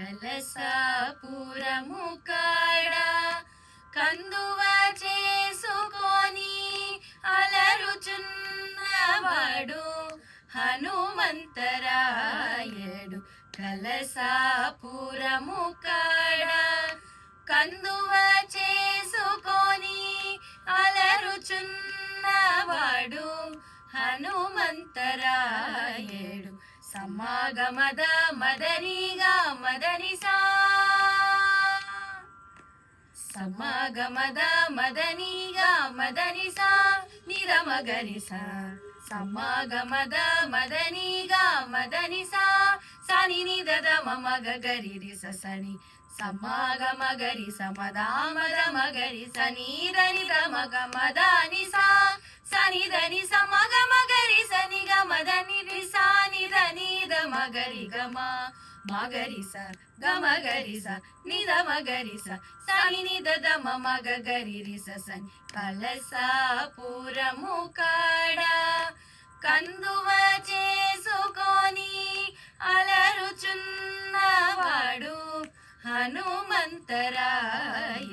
కలసాపురము కాడ కందువ చేసుకొని అలరుచున్నవాడు హనుమంతరాయడు. కలసాపురము కాడ కందువ చేసుకొని అలరుచున్నవాడు హనుమంతరాయడు. సమాగమద మదనిగా మదనిసా సమాగమద మదనిగా మదనిసా నిరమగరిసా సమాగమద మదనిగా మదనిసా సని నిదద మమగ గరి సని సమాగమగరి సమదామద మగరి సనీదని రమగ మదానిసా సనిదని సమగమగరి సనిగ మదని రిసా నిద మగరి గమ మగరిస గమగరిస నిద మగరిస సని నిదద మమగ గరి రిస సని. కలసాపురము కాడ కందువ చేసుకొని అలరుచున్నవాడు హనుమంతరాయ.